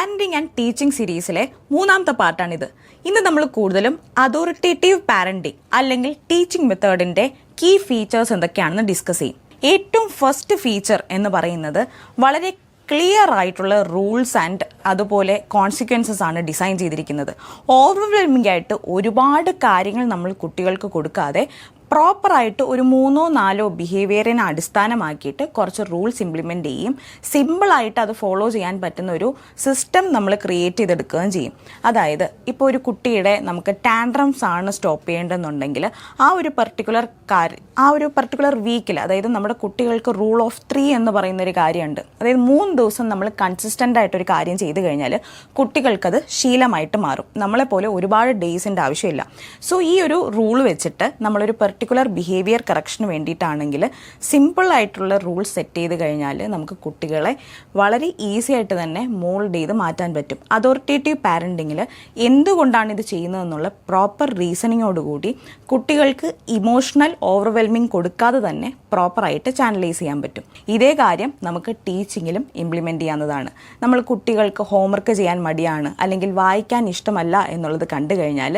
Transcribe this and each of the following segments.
Parenting and teaching സീരീസിലെ മൂന്നാമത്തെ പാർട്ടാണിത്. ഇന്ന് നമ്മൾ കൂടുതലും അതോറിറ്റേറ്റീവ് പാരന്റിംഗ് അല്ലെങ്കിൽ ടീച്ചിങ് മെത്തേഡിന്റെ കീ ഫീച്ചേഴ്സ് എന്തൊക്കെയാണെന്ന് ഡിസ്കസ് ചെയ്യും. ഏറ്റവും ഫസ്റ്റ് ഫീച്ചർ എന്ന് പറയുന്നത് വളരെ ക്ലിയർ ആയിട്ടുള്ള റൂൾസ് ആൻഡ് അതുപോലെ കോൺസിക്വൻസസ് ആണ് ഡിസൈൻ ചെയ്തിരിക്കുന്നത്. ഓവർവെൽമിംഗ് ആയിട്ട് ഒരുപാട് കാര്യങ്ങൾ നമ്മൾ കുട്ടികൾക്ക് കൊടുക്കാതെ പ്രോപ്പറായിട്ട് ഒരു 3-4 ബിഹേവിയറിനെ അടിസ്ഥാനമാക്കിയിട്ട് കുറച്ച് റൂൾസ് ഇംപ്ലിമെൻ്റ് ചെയ്യും. സിമ്പിളായിട്ട് അത് ഫോളോ ചെയ്യാൻ പറ്റുന്ന ഒരു സിസ്റ്റം നമ്മൾ ക്രിയേറ്റ് ചെയ്തെടുക്കുകയും ചെയ്യും. അതായത് ഇപ്പോൾ ഒരു കുട്ടിയുടെ നമുക്ക് ടാൻഡ്രംസ് ആണ് സ്റ്റോപ്പ് ചെയ്യേണ്ടതെന്നുണ്ടെങ്കിൽ ആ ഒരു പർട്ടിക്കുലർ വീക്കിൽ, അതായത് നമ്മുടെ കുട്ടികൾക്ക് റൂൾ ഓഫ് 3 എന്ന് പറയുന്ന ഒരു കാര്യമുണ്ട്. അതായത് 3 ദിവസം നമ്മൾ കൺസിസ്റ്റൻ്റ് ആയിട്ടൊരു കാര്യം ചെയ്തു കഴിഞ്ഞാൽ കുട്ടികൾക്കത് ശീലമായിട്ട് മാറും. നമ്മളെപ്പോലെ ഒരുപാട് ഡേയ്സിൻ്റെ ആവശ്യമില്ല. സോ ഈ ഒരു റൂൾ വെച്ചിട്ട് നമ്മളൊരു പർട്ടിക്കുലർ ബിഹേവിയർ കറക്ഷന് വേണ്ടിയിട്ടാണെങ്കിൽ സിമ്പിൾ ആയിട്ടുള്ള റൂൾസ് സെറ്റ് ചെയ്ത് കഴിഞ്ഞാൽ നമുക്ക് കുട്ടികളെ വളരെ ഈസി ആയിട്ട് തന്നെ മോൾഡ് ചെയ്ത് മാറ്റാൻ പറ്റും. അതോറിറ്റേറ്റീവ് പാരന്റിങ്ങിൽ എന്തുകൊണ്ടാണ് ഇത് ചെയ്യുന്നതെന്നുള്ള പ്രോപ്പർ റീസണിങ്ങോടുകൂടി കുട്ടികൾക്ക് ഇമോഷണൽ ഓവർവെൽമിംഗ് കൊടുക്കാതെ തന്നെ പ്രോപ്പറായിട്ട് ചാനലൈസ് ചെയ്യാൻ പറ്റും. ഇതേ കാര്യം നമുക്ക് ടീച്ചിങ്ങിലും ഇംപ്ലിമെൻ്റ് ചെയ്യാവുന്നതാണ്. നമ്മൾ കുട്ടികൾക്ക് ഹോംവർക്ക് ചെയ്യാൻ മടിയാണ് അല്ലെങ്കിൽ വായിക്കാൻ ഇഷ്ടമല്ല എന്നുള്ളത് കണ്ടു കഴിഞ്ഞാൽ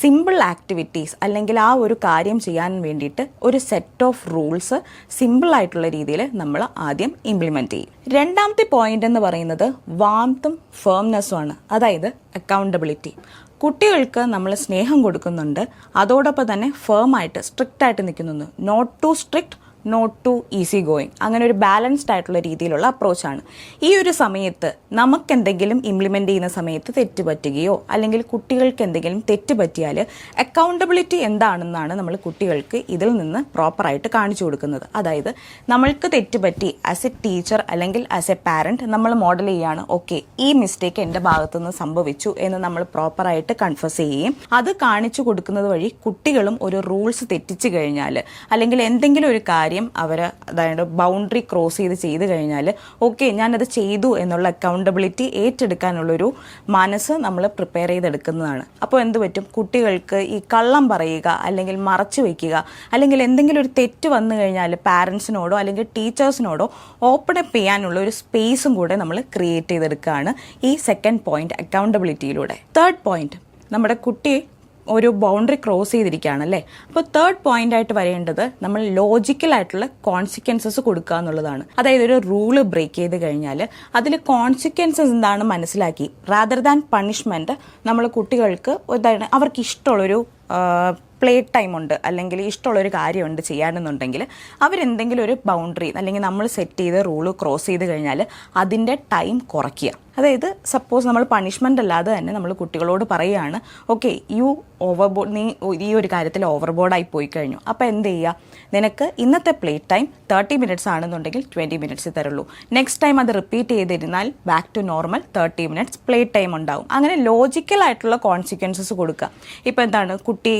സിമ്പിൾ ആക്ടിവിറ്റീസ് അല്ലെങ്കിൽ ആ ഒരു കാര്യം ചെയ്യാൻ വേണ്ടിയിട്ട് ഒരു സെറ്റ് ഓഫ് റൂൾസ് സിമ്പിൾ ആയിട്ടുള്ള രീതിയിൽ നമ്മൾ ആദ്യം ഇംപ്ലിമെന്റ് ചെയ്യും. രണ്ടാമത്തെ പോയിന്റ് എന്ന് പറയുന്നത് വാംത്തും ഫേംനെസ്സും ആണ്. അതായത് അക്കൗണ്ടബിലിറ്റി. കുട്ടികൾക്ക് നമ്മൾ സ്നേഹം കൊടുക്കുന്നുണ്ട്, അതോടൊപ്പം തന്നെ ഫേം ആയിട്ട് സ്ട്രിക്റ്റ് ആയിട്ട് നിൽക്കുന്നുണ്ട്. Not too strict, not too easy going. അങ്ങനെ ഒരു ബാലൻസ്ഡ് ആയിട്ടുള്ള രീതിയിലുള്ള അപ്രോച്ചാണ്. ഈ ഒരു സമയത്ത് നമുക്കെന്തെങ്കിലും ഇംപ്ലിമെൻ്റ് ചെയ്യുന്ന സമയത്ത് തെറ്റ് പറ്റുകയോ അല്ലെങ്കിൽ കുട്ടികൾക്ക് എന്തെങ്കിലും തെറ്റ് പറ്റിയാൽ അക്കൗണ്ടബിലിറ്റി എന്താണെന്നാണ് നമ്മൾ കുട്ടികൾക്ക് ഇതിൽ നിന്ന് പ്രോപ്പറായിട്ട് കാണിച്ചു കൊടുക്കുന്നത്. അതായത് നമ്മൾക്ക് തെറ്റ് പറ്റി ആസ് എ ടീച്ചർ അല്ലെങ്കിൽ ആസ് എ പാരൻറ്റ് നമ്മൾ മോഡൽ ചെയ്യുകയാണ്. ഓക്കെ, ഈ മിസ്റ്റേക്ക് എൻ്റെ ഭാഗത്തുനിന്ന് സംഭവിച്ചു എന്ന് നമ്മൾ പ്രോപ്പറായിട്ട് കൺഫസ് ചെയ്യുകയും അത് കാണിച്ചു കൊടുക്കുന്നത് വഴി കുട്ടികളും ഒരു റൂൾസ് തെറ്റിച്ചു കഴിഞ്ഞാൽ അല്ലെങ്കിൽ എന്തെങ്കിലും ഒരു കാര്യം അവർ അതായത് ബൗണ്ടറി ക്രോസ് ചെയ്ത് കഴിഞ്ഞാൽ ഓക്കെ ഞാനത് ചെയ്തു എന്നുള്ള അക്കൗണ്ടബിലിറ്റി ഏറ്റെടുക്കാനുള്ളൊരു മനസ്സ് നമ്മൾ പ്രിപ്പയർ ചെയ്തെടുക്കുന്നതാണ്. അപ്പോൾ എന്ത് പറ്റും, കുട്ടികൾക്ക് ഈ കള്ളം പറയുക അല്ലെങ്കിൽ മറച്ചു വയ്ക്കുക അല്ലെങ്കിൽ എന്തെങ്കിലും ഒരു തെറ്റ് വന്നു കഴിഞ്ഞാൽ പാരൻസിനോടോ അല്ലെങ്കിൽ ടീച്ചേഴ്സിനോടോ ഓപ്പൺ അപ്പ് ചെയ്യാനുള്ള ഒരു സ്പേസും കൂടെ നമ്മൾ ക്രിയേറ്റ് ചെയ്തെടുക്കുകയാണ് ഈ സെക്കൻഡ് പോയിന്റ് അക്കൗണ്ടബിലിറ്റിയിലൂടെ. തേർഡ് പോയിന്റ്, നമ്മുടെ കുട്ടി ഒരു ബൗണ്ടറി ക്രോസ് ചെയ്തിരിക്കുകയാണ് അല്ലേ. അപ്പോൾ തേർഡ് പോയിന്റ് ആയിട്ട് വരേണ്ടത് നമ്മൾ ലോജിക്കലായിട്ടുള്ള കോൺസിക്വൻസസ് കൊടുക്കുക എന്നുള്ളതാണ്. അതായത് ഒരു റൂള് ബ്രേക്ക് ചെയ്ത് കഴിഞ്ഞാൽ അതിൽ കോൺസിക്വൻസസ് എന്താണ് മനസ്സിലാക്കി റാദർ ദാൻ പണിഷ്മെന്റ് നമ്മൾ കുട്ടികൾക്ക് അവർക്ക് ഇഷ്ടമുള്ളൊരു പ്ലേ ടൈം ഉണ്ട് അല്ലെങ്കിൽ ഇഷ്ടമുള്ളൊരു കാര്യമുണ്ട് ചെയ്യാനെന്നുണ്ടെങ്കിൽ അവരെന്തെങ്കിലും ഒരു ബൗണ്ടറി അല്ലെങ്കിൽ നമ്മൾ സെറ്റ് ചെയ്ത റൂള് ക്രോസ് ചെയ്ത് കഴിഞ്ഞാൽ അതിൻ്റെ ടൈം കുറയ്ക്കുക. അതായത് സപ്പോസ് നമ്മൾ പണിഷ്മെൻ്റ് അല്ലാതെ തന്നെ നമ്മൾ കുട്ടികളോട് പറയുകയാണ്, ഓക്കെ നീ ഈ ഒരു കാര്യത്തിൽ ഓവർബോർഡായി പോയി കഴിഞ്ഞു. അപ്പോൾ എന്ത് ചെയ്യുക, നിനക്ക് ഇന്നത്തെ പ്ലേ ടൈം 30 മിനിറ്റ്സ് ആണെന്നുണ്ടെങ്കിൽ 20 മിനിറ്റ്സ് തരുള്ളൂ. നെക്സ്റ്റ് ടൈം അത് റിപ്പീറ്റ് ചെയ്തിരുന്നാൽ back to normal 30 minutes play time ഉണ്ടാവും. അങ്ങനെ ലോജിക്കലായിട്ടുള്ള കോൺസിക്വൻസസ് കൊടുക്കുക. ഇപ്പോൾ എന്താണ്, കുട്ടി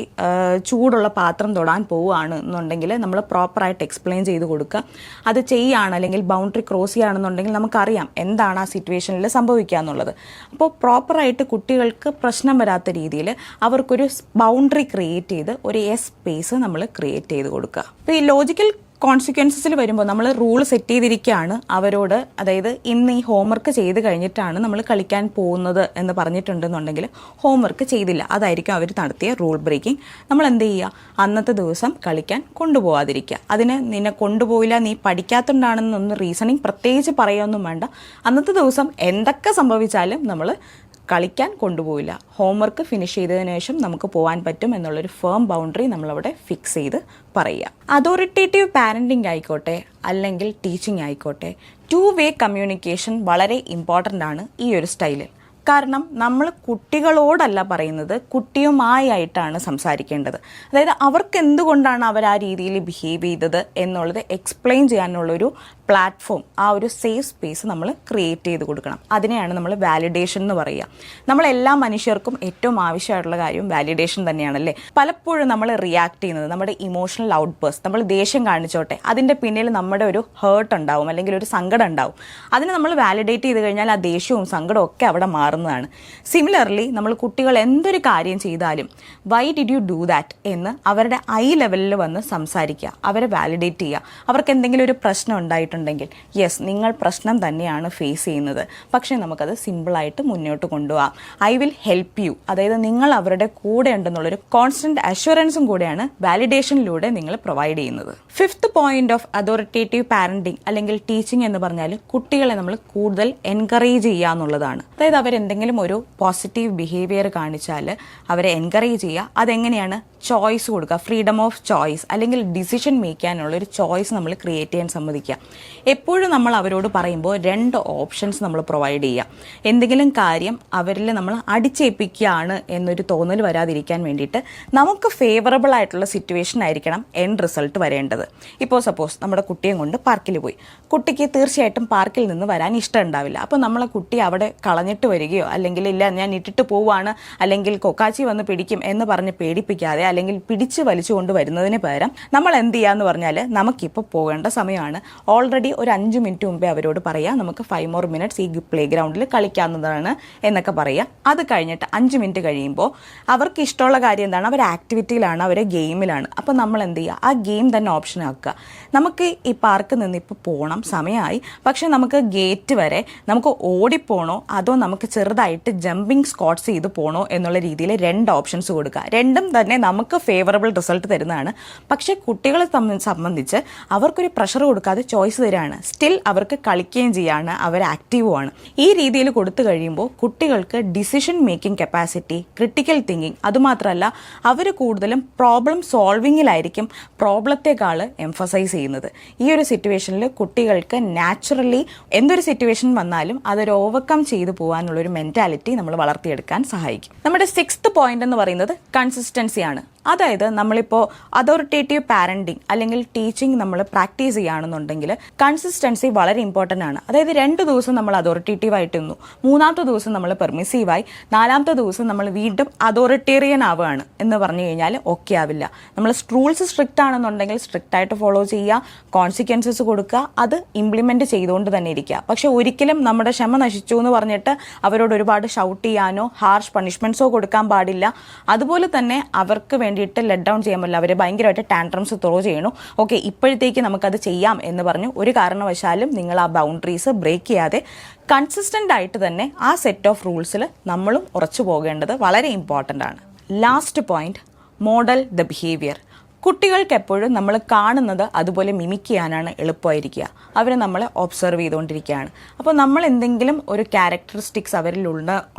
ചൂടുള്ള പാത്രം തൊടാൻ പോവുകയാണ് എന്നുണ്ടെങ്കിൽ നമ്മൾ പ്രോപ്പറായിട്ട് എക്സ്പ്ലെയിൻ ചെയ്ത് കൊടുക്കുക. അത് ചെയ്യുകയാണ് അല്ലെങ്കിൽ ബൗണ്ടറി ക്രോസ് ചെയ്യുകയാണെന്നുണ്ടെങ്കിൽ നമുക്കറിയാം എന്താണ് ആ സിറ്റുവേഷനിൽ സംഭവിക്കുക എന്നുള്ളത്. അപ്പോൾ പ്രോപ്പറായിട്ട് കുട്ടികൾക്ക് പ്രശ്നം വരാത്ത രീതിയിൽ അവർക്കൊരു ബൗണ്ടറി ക്രിയേറ്റ് ചെയ്ത് ഒരു സ്പേസ് നമ്മൾ ക്രിയേറ്റ് ചെയ്ത് കൊടുക്കുക. അപ്പോൾ ഈ ലോജിക്കൽ കോൺസിക്വൻസസിൽ വരുമ്പോൾ നമ്മൾ റൂൾ സെറ്റ് ചെയ്തിരിക്കുകയാണ് അവരോട്. അതായത് ഇന്ന് ഈ ഹോംവർക്ക് ചെയ്ത് കഴിഞ്ഞിട്ടാണ് നമ്മൾ കളിക്കാൻ പോകുന്നത് എന്ന് പറഞ്ഞിട്ടുണ്ടെന്നുണ്ടെങ്കിൽ ഹോംവർക്ക് ചെയ്തില്ല, അതായിരിക്കും അവർ നടത്തിയ റൂൾ ബ്രേക്കിംഗ്. നമ്മൾ എന്ത് ചെയ്യുക, അന്നത്തെ ദിവസം കളിക്കാൻ കൊണ്ടുപോകാതിരിക്കുക. അതിന് നിന്നെ കൊണ്ടുപോയില്ല, നീ പഠിക്കാത്തതുകൊണ്ടാണെന്നൊന്നും റീസണിങ് പ്രത്യേകിച്ച് പറയുകയൊന്നും വേണ്ട. അന്നത്തെ ദിവസം എന്തൊക്കെ സംഭവിച്ചാലും നമ്മൾ കളിക്കാൻ കൊണ്ടുപോയില്ല, ഹോംവർക്ക് ഫിനിഷ് ചെയ്തതിനു ശേഷം നമുക്ക് പോകാൻ പറ്റും എന്നുള്ളൊരു ഫേം ബൗണ്ടറി നമ്മളവിടെ ഫിക്സ് ചെയ്ത് പറയുക. അതോറിറ്റേറ്റീവ് പാരന്റിംഗ് ആയിക്കോട്ടെ അല്ലെങ്കിൽ ടീച്ചിങ് ആയിക്കോട്ടെ, 2-വേ കമ്മ്യൂണിക്കേഷൻ വളരെ ഇമ്പോർട്ടൻ്റ് ആണ് ഈ ഒരു സ്റ്റൈലിൽ. കാരണം നമ്മൾ കുട്ടികളോടല്ല പറയുന്നത്, കുട്ടിയുമായിട്ടാണ് സംസാരിക്കേണ്ടത്. അതായത് അവർക്ക് എന്തുകൊണ്ടാണ് അവർ ആ രീതിയിൽ ബിഹേവ് ചെയ്തത് എന്നുള്ളത് എക്സ്പ്ലെയിൻ ചെയ്യാനുള്ളൊരു പ്ലാറ്റ്ഫോം, ആ ഒരു സേഫ് സ്പേസ് നമ്മൾ ക്രിയേറ്റ് ചെയ്ത് കൊടുക്കണം. അതിനെയാണ് നമ്മൾ വാലിഡേഷൻ എന്ന് പറയുക. നമ്മളെല്ലാ മനുഷ്യർക്കും ഏറ്റവും ആവശ്യമായിട്ടുള്ള കാര്യം വാലിഡേഷൻ തന്നെയാണല്ലേ. പലപ്പോഴും നമ്മൾ റിയാക്ട് ചെയ്യുന്നത് നമ്മുടെ ഇമോഷണൽ ഔട്ട് ബേഴ്സ്, നമ്മൾ ദേഷ്യം കാണിച്ചോട്ടെ, അതിൻ്റെ പിന്നിൽ നമ്മുടെ ഒരു ഹേർട്ട് ഉണ്ടാവും അല്ലെങ്കിൽ ഒരു സങ്കടം ഉണ്ടാവും. അതിനെ നമ്മൾ വാലിഡേറ്റ് ചെയ്ത് കഴിഞ്ഞാൽ ആ ദേഷ്യവും സങ്കടവും ഒക്കെ അവിടെ മാറുന്നതാണ്. സിമിലർലി നമ്മൾ കുട്ടികൾ എന്തൊരു കാര്യം ചെയ്താലും why did you do that എന്ന് അവരുടെ ഐ ലെവലിൽ വന്ന് സംസാരിക്കുക, അവരെ വാലിഡേറ്റ് ചെയ്യുക. അവർക്ക് എന്തെങ്കിലും ഒരു പ്രശ്നം ഉണ്ടായിട്ടുണ്ട് ചെയ്തിട്ടുണ്ടെങ്കിൽ യെസ്, നിങ്ങൾ പ്രശ്നം തന്നെയാണ് ഫേസ് ചെയ്യുന്നത്, പക്ഷേ നമുക്കത് സിമ്പിളായിട്ട് മുന്നോട്ട് കൊണ്ടുപോകാം. ഐ വിൽ ഹെൽപ്പ് യു, അതായത് നിങ്ങൾ അവരുടെ കൂടെ ഉണ്ടെന്നുള്ളൊരു കോൺസ്റ്റന്റ് അഷ്വറൻസും കൂടെയാണ് വാലിഡേഷനിലൂടെ നിങ്ങൾ പ്രൊവൈഡ് ചെയ്യുന്നത്. Fifth point of authoritative parenting അല്ലെങ്കിൽ ടീച്ചിങ് എന്ന് പറഞ്ഞാൽ കുട്ടികളെ നമ്മൾ കൂടുതൽ എൻകറേജ് ചെയ്യുക എന്നുള്ളതാണ്. അതായത് അവരെന്തെങ്കിലും ഒരു പോസിറ്റീവ് ബിഹേവിയർ കാണിച്ചാൽ അവരെ എൻകറേജ് ചെയ്യുക. അതെങ്ങനെയാണ്? ചോയ്സ് കൊടുക്കുക, ഫ്രീഡം ഓഫ് ചോയ്സ് അല്ലെങ്കിൽ ഡിസിഷൻ മേക്ക് ചെയ്യാനുള്ള ഒരു ചോയ്സ് നമ്മൾ ക്രിയേറ്റ് ചെയ്യാൻ സമ്മതിക്കുക. എപ്പോഴും നമ്മൾ അവരോട് പറയുമ്പോൾ 2 ഓപ്ഷൻസ് നമ്മൾ പ്രൊവൈഡ് ചെയ്യുക. എന്തെങ്കിലും കാര്യം അവരിൽ നമ്മൾ അടിച്ചേൽപ്പിക്കുകയാണ് എന്നൊരു തോന്നൽ വരാതിരിക്കാൻ വേണ്ടിയിട്ട് നമുക്ക് ഫേവറബിൾ ആയിട്ടുള്ള സിറ്റുവേഷൻ ആയിരിക്കണം എൻഡ് റിസൾട്ട് വരേണ്ടത്. ഇപ്പോൾ സപ്പോസ് നമ്മുടെ കുട്ടിയെ കൊണ്ട് പാർക്കിൽ പോയി, കുട്ടിക്ക് തീർച്ചയായിട്ടും പാർക്കിൽ നിന്ന് വരാൻ ഇഷ്ടം ഉണ്ടാവില്ല. അപ്പോൾ നമ്മളെ കുട്ടി അവിടെ കളഞ്ഞിട്ട് വരികയോ അല്ലെങ്കിൽ ഇല്ല ഞാൻ ഇട്ടിട്ട് പോവാണ് അല്ലെങ്കിൽ കൊക്കാച്ചി വന്ന് പിടിക്കും എന്ന് പറഞ്ഞ് പേടിപ്പിക്കാതെ അല്ലെങ്കിൽ പിടിച്ച് വലിച്ചുകൊണ്ട് വരുന്നതിന് പകരം നമ്മൾ എന്ത് ചെയ്യാന്ന് പറഞ്ഞാൽ നമുക്കിപ്പോൾ പോകേണ്ട സമയമാണ്, ഓൾറെഡി ഒരു 5 മിനിറ്റ് മുമ്പേ അവരോട് പറയാം നമുക്ക് 5 more minutes ഈ പ്ലേ ഗ്രൗണ്ടിൽ കളിക്കാവുന്നതാണ് എന്നൊക്കെ പറയാം. അത് കഴിഞ്ഞിട്ട് 5 മിനിറ്റ് കഴിയുമ്പോൾ അവർക്ക് ഇഷ്ടമുള്ള കാര്യം എന്താണ്? അവർ ആക്ടിവിറ്റിയിലാണ്, അവർ ഗെയിമിലാണ്. അപ്പോൾ നമ്മൾ എന്ത് ചെയ്യുക? ആ ഗെയിം തന്നെ ഓപ്ഷൻ ആക്കുക. നമുക്ക് ഈ പാർക്കിൽ നിന്ന് ഇപ്പോൾ പോകണം, സമയമായി, പക്ഷെ നമുക്ക് ഗേറ്റ് വരെ നമുക്ക് ഓടിപ്പോണോ അതോ നമുക്ക് ചെറുതായിട്ട് ജമ്പിങ് സ്ക്വാട്സ് ചെയ്ത് പോകണോ എന്നുള്ള രീതിയിൽ 2 ഓപ്ഷൻസ് കൊടുക്കുക. രണ്ടും തന്നെ നമുക്ക് ഫേവറബിൾ റിസൾട്ട് തരുന്നതാണ്. പക്ഷേ കുട്ടികളെ സംബന്ധിച്ച് അവർക്കൊരു പ്രഷർ കൊടുക്കാതെ ചോയ്സ് തരാണ്. സ്റ്റിൽ അവർക്ക് കളിക്കുകയും ചെയ്യാണ്, അവർ ആക്റ്റീവുമാണ്. ഈ രീതിയിൽ കൊടുത്തു കഴിയുമ്പോൾ കുട്ടികൾക്ക് decision making capacity, critical thinking, അതുമാത്രമല്ല അവർ കൂടുതലും പ്രോബ്ലം സോൾവിങ്ങിലായിരിക്കും പ്രോബ്ലത്തെക്കാൾ എംഫസൈസ് ചെയ്യുന്നത്. ഈ ഒരു സിറ്റുവേഷനിൽ കുട്ടികൾക്ക് നാച്ചുറലി എന്തൊരു സിറ്റുവേഷൻ വന്നാലും അതൊരു ഓവർകം ചെയ്തു പോകാനുള്ളൊരു മെന്റാലിറ്റി നമ്മൾ വളർത്തിയെടുക്കാൻ സഹായിക്കും. നമ്മുടെ 6th പോയിന്റ് എന്ന് പറയുന്നത് കൺസിസ്റ്റൻസിയാണ്. അതായത് നമ്മളിപ്പോൾ അതോറിറ്റേറ്റീവ് പാരന്റിങ് അല്ലെങ്കിൽ ടീച്ചിങ് നമ്മൾ പ്രാക്ടീസ് ചെയ്യുകയാണെന്നുണ്ടെങ്കിൽ കൺസിസ്റ്റൻസി വളരെ ഇമ്പോർട്ടൻ്റ് ആണ്. അതായത് 2 ദിവസം നമ്മൾ അതോറിറ്റേറ്റീവ് ആയിട്ട് നിന്നു, 3ാമത്തെ ദിവസം നമ്മൾ പെർമിസീവായി, 4ാമത്തെ ദിവസം നമ്മൾ വീണ്ടും അതോറിറ്റേറിയൻ ആവുകയാണ് എന്ന് പറഞ്ഞു കഴിഞ്ഞാൽ ഓക്കെ ആവില്ല. നമ്മൾ റൂൾസ് സ്ട്രിക്റ്റ് ആണെന്നുണ്ടെങ്കിൽ സ്ട്രിക്റ്റ് ആയിട്ട് ഫോളോ ചെയ്യുക, കോൺസിക്വൻസസ് കൊടുക്കുക, അത് ഇംപ്ലിമെന്റ് ചെയ്തുകൊണ്ട് തന്നെ ഇരിക്കുക. പക്ഷെ ഒരിക്കലും നമ്മുടെ ക്ഷമ നശിച്ചു എന്ന് പറഞ്ഞിട്ട് അവരോട് ഒരുപാട് ഷൗട്ട് ചെയ്യാനോ ഹാർഷ് പണിഷ്മെന്റ്സോ കൊടുക്കാൻ പാടില്ല. അതുപോലെ തന്നെ അവർക്ക് വേണ്ടിയിട്ട് ലെറ്റ് ഡൗൺ ചെയ്യാൻ പറ്റില്ല. അവർ ഭയങ്കരമായിട്ട് ടാൻട്രംസ് ത്രോ ചെയ്യണു, ഓക്കെ ഇപ്പോഴത്തേക്ക് നമുക്കത് ചെയ്യാം എന്ന് പറഞ്ഞു ഒരു കാരണവശാലും നിങ്ങൾ ആ ബൗണ്ടറീസ് ബ്രേക്ക് ചെയ്യാതെ കൺസിസ്റ്റന്റ് ആയിട്ട് തന്നെ ആ സെറ്റ് ഓഫ് റൂൾസിൽ നമ്മളും ഉറച്ചു പോകേണ്ടത് വളരെ ഇമ്പോർട്ടൻ്റ് ആണ്. Last point, model the behaviour. കുട്ടികൾക്ക് എപ്പോഴും നമ്മൾ കാണുന്നത് അതുപോലെ മിമിക് ചെയ്യാനാണ് എളുപ്പമായിരിക്കുക. അവർ നമ്മളെ ഒബ്സർവ് ചെയ്തുകൊണ്ടിരിക്കുകയാണ്. അപ്പോൾ നമ്മൾ എന്തെങ്കിലും ഒരു ക്യാരക്ടറിസ്റ്റിക്സ് അവരിൽ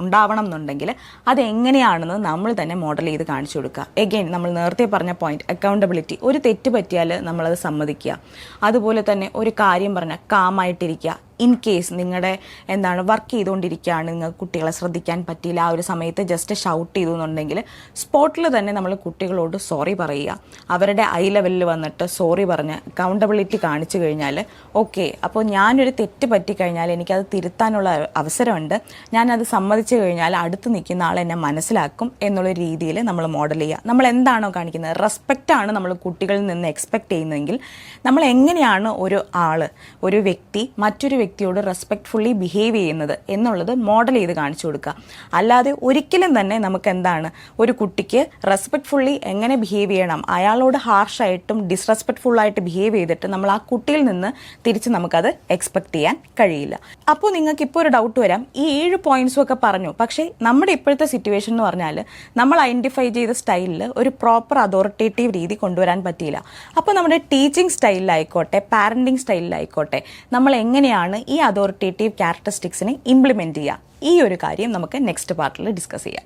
ഉണ്ടാവണം എന്നുണ്ടെങ്കിൽ അതെങ്ങനെയാണെന്ന് നമ്മൾ തന്നെ മോഡൽ ചെയ്ത് കാണിച്ചു കൊടുക്കുക. എഗെയിൻ നമ്മൾ നേരത്തെ പറഞ്ഞ പോയിന്റ്, അക്കൗണ്ടബിലിറ്റി. ഒരു തെറ്റ് പറ്റിയാൽ നമ്മളത് സമ്മതിക്കുക. അതുപോലെ തന്നെ ഒരു കാര്യം പറഞ്ഞാൽ കാമായിട്ടിരിക്കുക. ഇൻ കേസ് നിങ്ങളുടെ വർക്ക് ചെയ്തുകൊണ്ടിരിക്കുകയാണ്, നിങ്ങൾക്ക് കുട്ടികളെ ശ്രദ്ധിക്കാൻ പറ്റിയില്ല, ആ ഒരു സമയത്ത് ജസ്റ്റ് ഷൗട്ട് ചെയ്തു എന്നുണ്ടെങ്കിൽ സ്പോട്ടിൽ തന്നെ നമ്മൾ കുട്ടികളോട് സോറി പറയുക. അവരുടെ ഐ ലെവലിൽ വന്നിട്ട് സോറി പറഞ്ഞ് അക്കൗണ്ടബിലിറ്റി കാണിച്ചു കഴിഞ്ഞാൽ ഓക്കെ, അപ്പോൾ ഞാനൊരു തെറ്റ് പറ്റിക്കഴിഞ്ഞാൽ എനിക്കത് തിരുത്താനുള്ള അവസരമുണ്ട്, ഞാനത് സമ്മതിച്ചു കഴിഞ്ഞാൽ അടുത്ത് നിൽക്കുന്ന ആൾ എന്നെ മനസ്സിലാക്കും എന്നുള്ള രീതിയിൽ നമ്മൾ മോഡൽ ചെയ്യുക. നമ്മൾ എന്താണോ കാണിക്കുന്നത്, റെസ്പെക്റ്റ് ആണ് നമ്മൾ കുട്ടികളിൽ നിന്ന് എക്സ്പെക്ട് ചെയ്യുന്നതെങ്കിൽ നമ്മൾ എങ്ങനെയാണ് ഒരു വ്യക്തി മറ്റൊരു വ്യക്തിയോട് റെസ്പെക്ട്ഫുള്ളി ബിഹേവ് ചെയ്യുന്നത് എന്നുള്ളത് മോഡൽ ചെയ്ത് കാണിച്ചു കൊടുക്കുക. അല്ലാതെ ഒരിക്കലും തന്നെ നമുക്ക് ഒരു കുട്ടിക്ക് റെസ്പെക്ട്ഫുള്ളി എങ്ങനെ ബിഹേവ് ചെയ്യണം, അയാളോട് ഹാർഷായിട്ടും ഡിസ്റെസ്പെക്ട്ഫുള്ളായിട്ട് ബിഹേവ് ചെയ്തിട്ട് നമ്മൾ ആ കുട്ടിയിൽ നിന്ന് തിരിച്ച് നമുക്കത് എക്സ്പെക്ട് ചെയ്യാൻ കഴിയില്ല. അപ്പോൾ നിങ്ങൾക്ക് ഇപ്പോൾ ഒരു ഡൗട്ട് വരാം, ഈ 7 പോയിന്റ്സും ഒക്കെ പറഞ്ഞു, പക്ഷേ നമ്മുടെ ഇപ്പോഴത്തെ സിറ്റുവേഷൻ എന്ന് പറഞ്ഞാൽ നമ്മൾ ഐഡന്റിഫൈ ചെയ്ത സ്റ്റൈലിൽ ഒരു പ്രോപ്പർ അതോറിറ്റേറ്റീവ് രീതി കൊണ്ടുവരാൻ പറ്റിയില്ല. അപ്പോൾ നമ്മുടെ ടീച്ചിങ് സ്റ്റൈലിലായിക്കോട്ടെ പാരന്റിങ് സ്റ്റൈലിലായിക്കോട്ടെ നമ്മൾ എങ്ങനെയാണ് ഈ അതോറിറ്റേറ്റീവ് ക്യാരക്ടറിസ്റ്റിക്സിനെ ഇംപ്ലിമെന്റ് ചെയ്യുക, ഈ ഒരു കാര്യം നമുക്ക് നെക്സ്റ്റ് പാർട്ടിൽ ഡിസ്കസ് ചെയ്യാം.